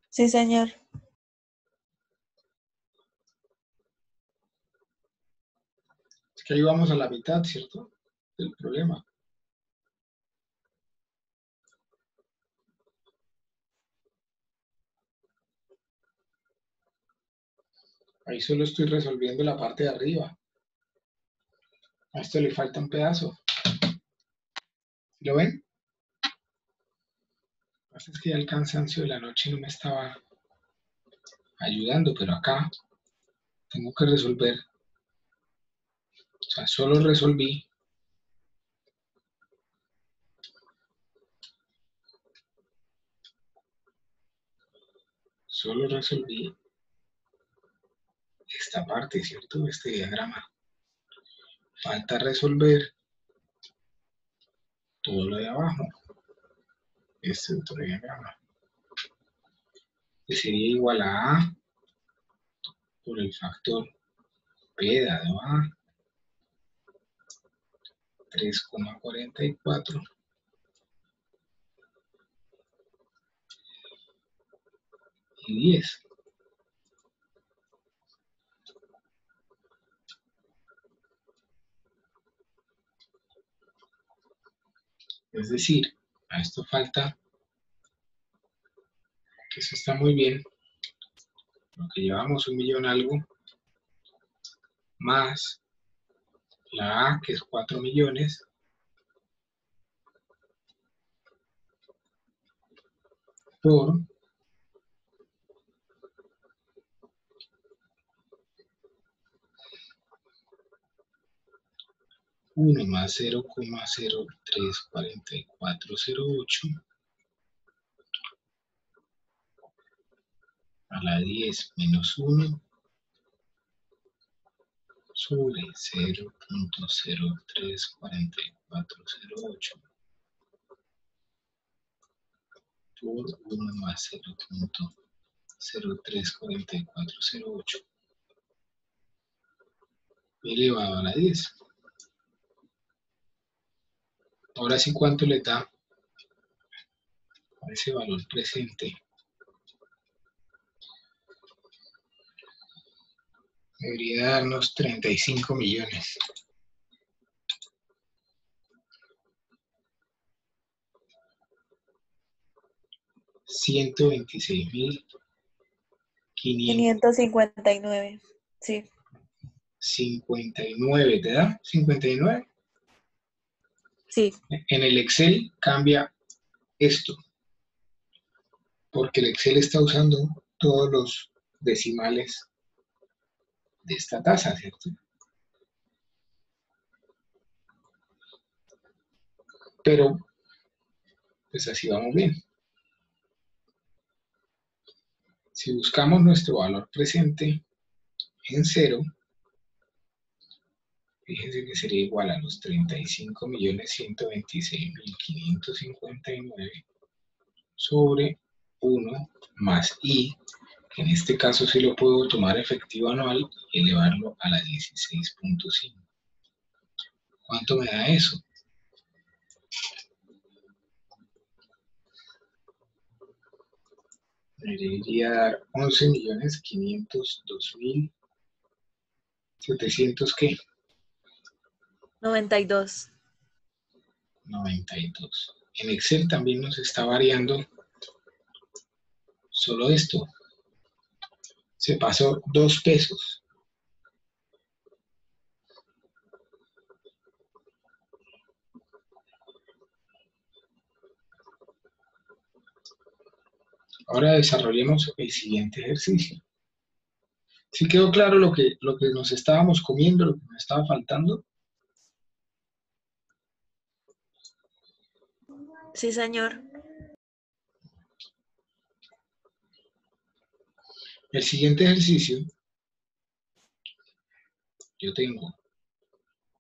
S6: Sí, señor.
S3: Es que ahí vamos a la mitad, ¿cierto? Del problema. Ahí solo estoy resolviendo la parte de arriba. A esto le falta un pedazo. ¿Lo ven? Lo que pasa es que ya el cansancio de la noche no me estaba ayudando, pero acá tengo que resolver. O sea, solo resolví. Solo resolví esta parte, ¿cierto? Este diagrama. Falta resolver todo lo de abajo. Este otro diagrama. Que sería igual a A por el factor P dado a 3,44 y 10. Es decir, a esto falta, que eso está muy bien, lo que llevamos 1 millón algo, más la A, que es 4 millones, por 1 más 0,034408 a la 10 menos 1 sobre 0,034408 por 1 más 0,034408 elevado a la 10. Ahora sí, ¿cuánto le da a ese valor presente? Debería darnos 35 millones. $126.559.
S6: 559. Sí.
S3: 59, ¿te da? 59.
S6: Sí.
S3: En el Excel cambia esto, porque el Excel está usando todos los decimales de esta tasa, ¿cierto? Pero, pues así vamos bien. Si buscamos nuestro valor presente en 0, fíjense que sería igual a los 35.126.559 sobre 1 más I, que en este caso sí lo puedo tomar efectivo anual y elevarlo a la 16.5. ¿Cuánto me da eso? Me debería dar 11.502.700, ¿qué?
S6: 92.
S3: 92. En Excel también nos está variando solo esto. Se pasó 2 pesos. Ahora desarrollemos el siguiente ejercicio. ¿Sí quedó claro lo que nos estábamos comiendo, lo que nos estaba faltando?
S6: Sí, señor.
S3: El siguiente ejercicio, yo tengo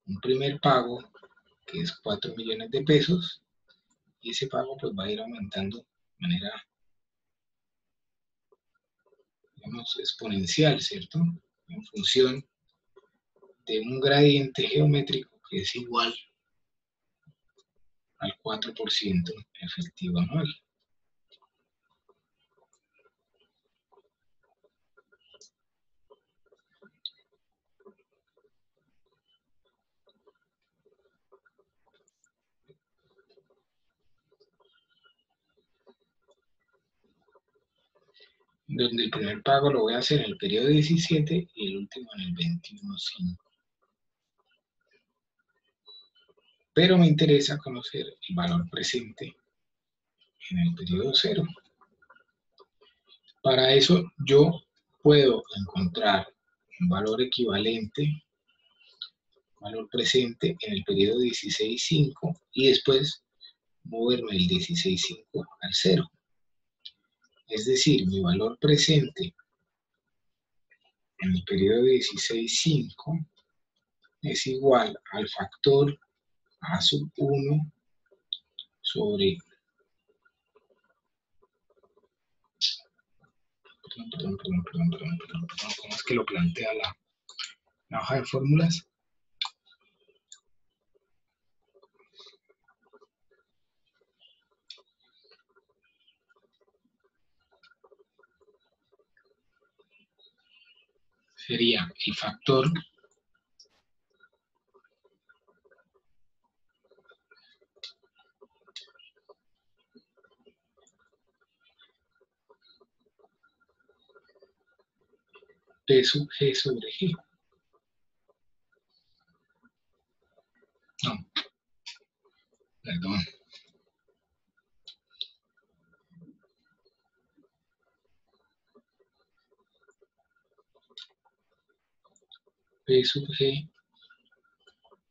S3: un primer pago que es 4 millones de pesos y ese pago pues va a ir aumentando de manera, digamos, exponencial, ¿cierto? En función de un gradiente geométrico que es igual al 4% efectivo anual. Donde el primer pago lo voy a hacer en el periodo 17 y el último en el 21.5. Pero me interesa conocer el valor presente en el periodo 0. Para eso yo puedo encontrar un valor equivalente, valor presente en el periodo 16.5 y después moverme del 16.5 al 0. Es decir, mi valor presente en el periodo 16.5 es igual al factor A sub 1 sobre, ¿cómo es que lo plantea la hoja de fórmulas? Sería el factor P sub G sobre G. Perdón. P sub G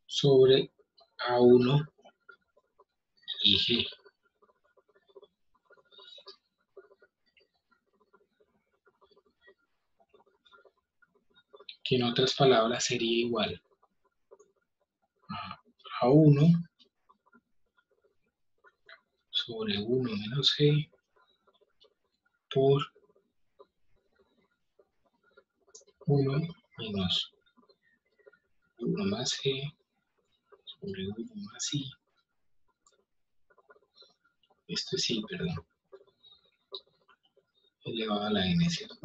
S3: sobre A1 y G. Que en otras palabras sería igual a A1 sobre 1 menos G por 1 menos 1 más G sobre 1 más I. Esto es I, perdón. Elevado a la n, ¿cierto?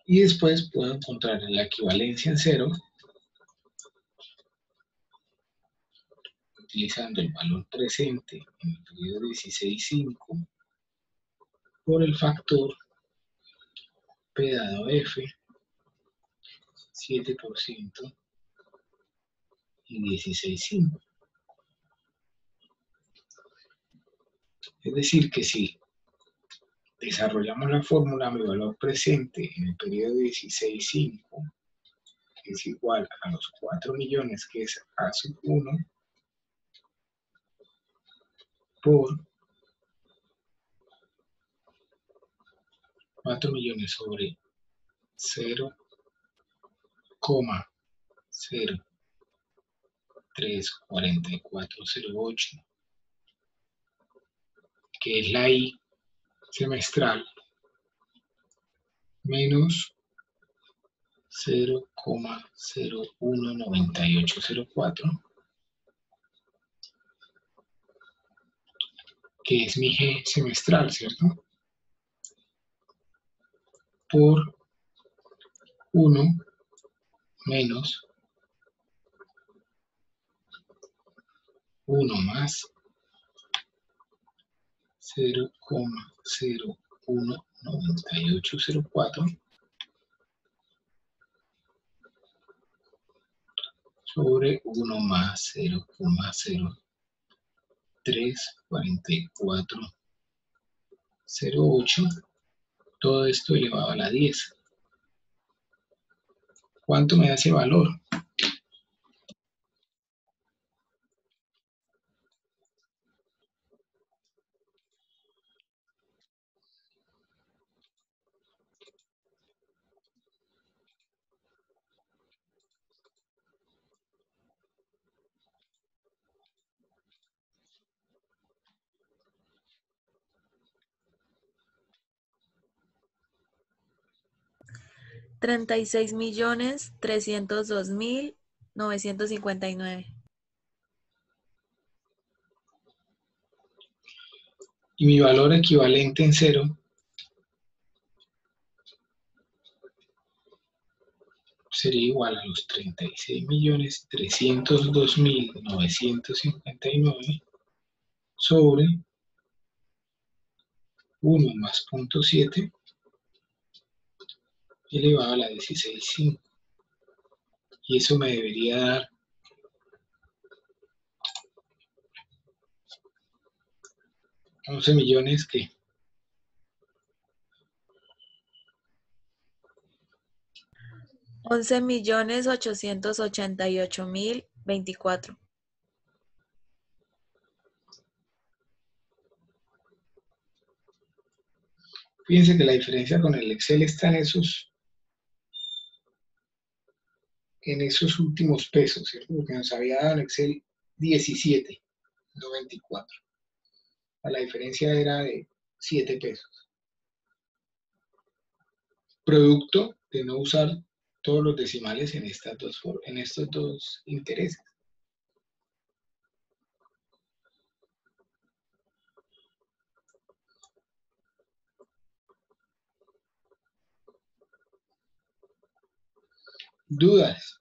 S3: Y después puedo encontrar la equivalencia en cero utilizando el valor presente en el periodo 16,5 por el factor P dado F, 7% y 16,5. Es decir, que si desarrollamos la fórmula, mi valor presente en el periodo 16,5 es igual a los 4 millones, que es A sub 1, por 4 millones sobre 0,034408, que es la I semestral, menos 0,019804, que es mi G semestral, ¿cierto? Por 1 menos 1 más 0,019804 sobre 1 más 0,034408, todo esto elevado a la 10. ¿Cuánto me da ese valor?
S6: $36.302.959.
S3: Y mi valor equivalente en cero sería igual a los 36.302.959 sobre 1 más 0,7 elevado a la 16,5. Y eso me debería dar 11 millones, ¿qué?
S6: 11.888.024.
S3: Fíjense que la diferencia con el Excel está en esos últimos pesos, ¿cierto? Porque nos había dado en Excel 17, no 24. La diferencia era de 7 pesos. Producto de no usar todos los decimales en estos dos intereses. ¿Dudas?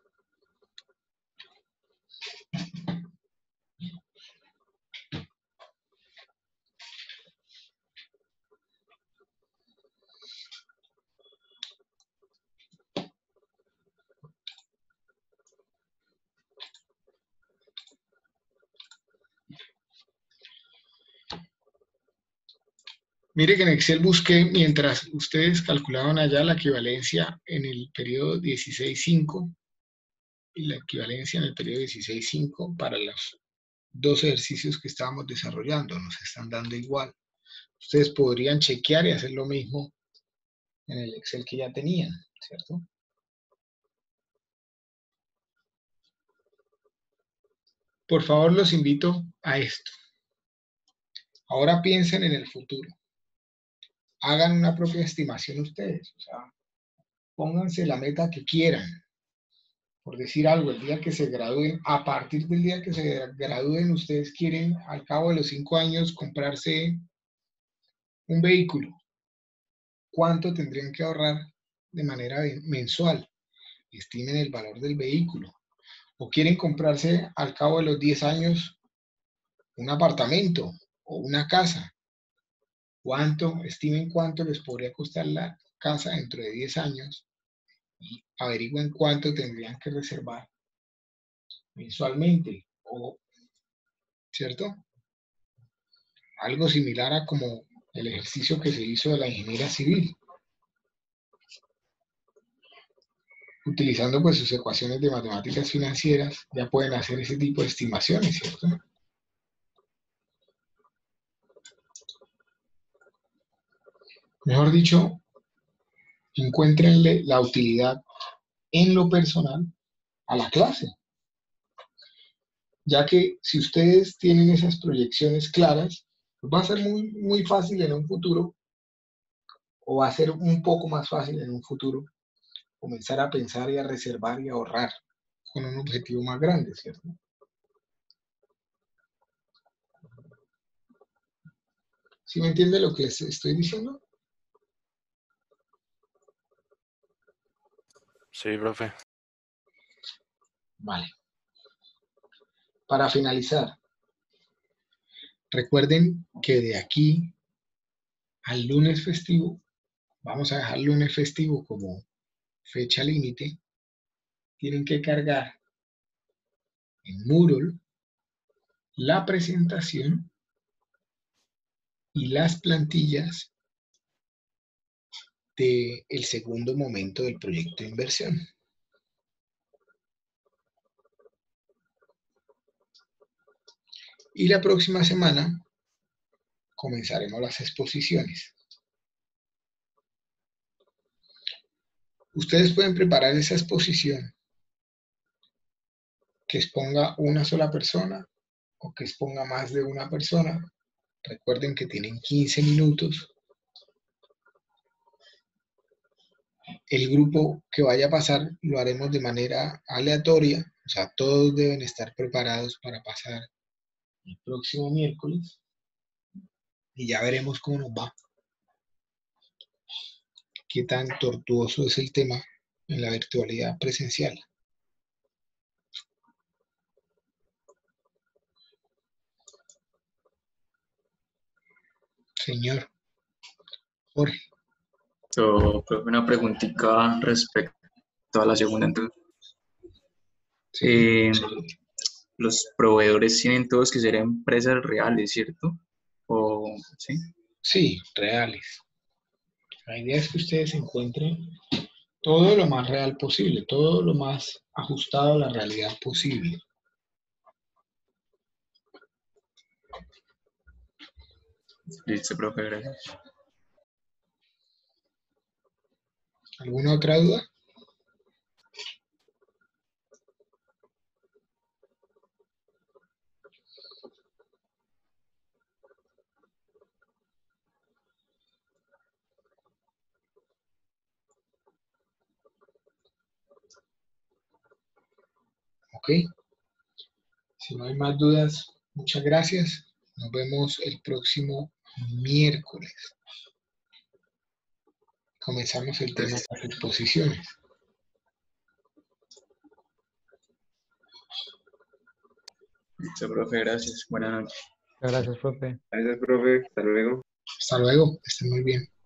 S3: Mire que en Excel busqué, mientras ustedes calculaban allá la equivalencia en el periodo 16.5 y la equivalencia en el periodo 16.5 para los dos ejercicios que estábamos desarrollando, nos están dando igual. Ustedes podrían chequear y hacer lo mismo en el Excel que ya tenían, ¿cierto? Por favor, los invito a esto. Ahora piensen en el futuro. Hagan una propia estimación ustedes. O sea, pónganse la meta que quieran. Por decir algo, el día que se gradúen, a partir del día que se gradúen, ustedes quieren, al cabo de los 5 años, comprarse un vehículo. ¿Cuánto tendrían que ahorrar de manera mensual? Estimen el valor del vehículo. O quieren comprarse al cabo de los 10 años un apartamento o una casa. Estimen cuánto les podría costar la casa dentro de 10 años y averigüen cuánto tendrían que reservar mensualmente, ¿cierto? Algo similar a como el ejercicio que se hizo de la ingeniería civil. Utilizando pues sus ecuaciones de matemáticas financieras, ya pueden hacer ese tipo de estimaciones, ¿cierto? Mejor dicho, encuéntrenle la utilidad en lo personal a la clase. Ya que si ustedes tienen esas proyecciones claras, pues va a ser muy fácil en un futuro, o va a ser un poco más fácil en un futuro, comenzar a pensar y a reservar y a ahorrar con un objetivo más grande, ¿cierto? ¿Sí me entiende lo que les estoy diciendo?
S5: Sí, profe.
S3: Vale. Para finalizar, recuerden que de aquí al lunes festivo, vamos a dejar lunes festivo como fecha límite, tienen que cargar en Moodle la presentación y las plantillas del segundo momento del proyecto de inversión. Y la próxima semana comenzaremos las exposiciones. Ustedes pueden preparar esa exposición que exponga una sola persona o que exponga más de una persona. Recuerden que tienen 15 minutos. El grupo que vaya a pasar lo haremos de manera aleatoria, o sea, todos deben estar preparados para pasar el próximo miércoles y ya veremos cómo nos va. Qué tan tortuoso es el tema en la virtualidad presencial. Señor Jorge.
S1: Profe, una preguntita respecto a la segunda. Entonces,
S3: Sí.
S1: los proveedores tienen todos que ser empresas reales, ¿cierto? ¿O sí?
S3: Sí, reales. La idea es que ustedes encuentren todo lo más real posible, todo lo más ajustado a la realidad posible.
S1: Listo, profe, gracias.
S3: ¿Alguna otra duda? Ok. Si no hay más dudas, muchas gracias. Nos vemos el próximo miércoles. Comenzamos el tema de las exposiciones.
S1: Listo, profe, gracias. Buenas noches.
S2: Muchas gracias, profe.
S4: Gracias, profe. Hasta luego.
S3: Hasta luego, estén muy bien.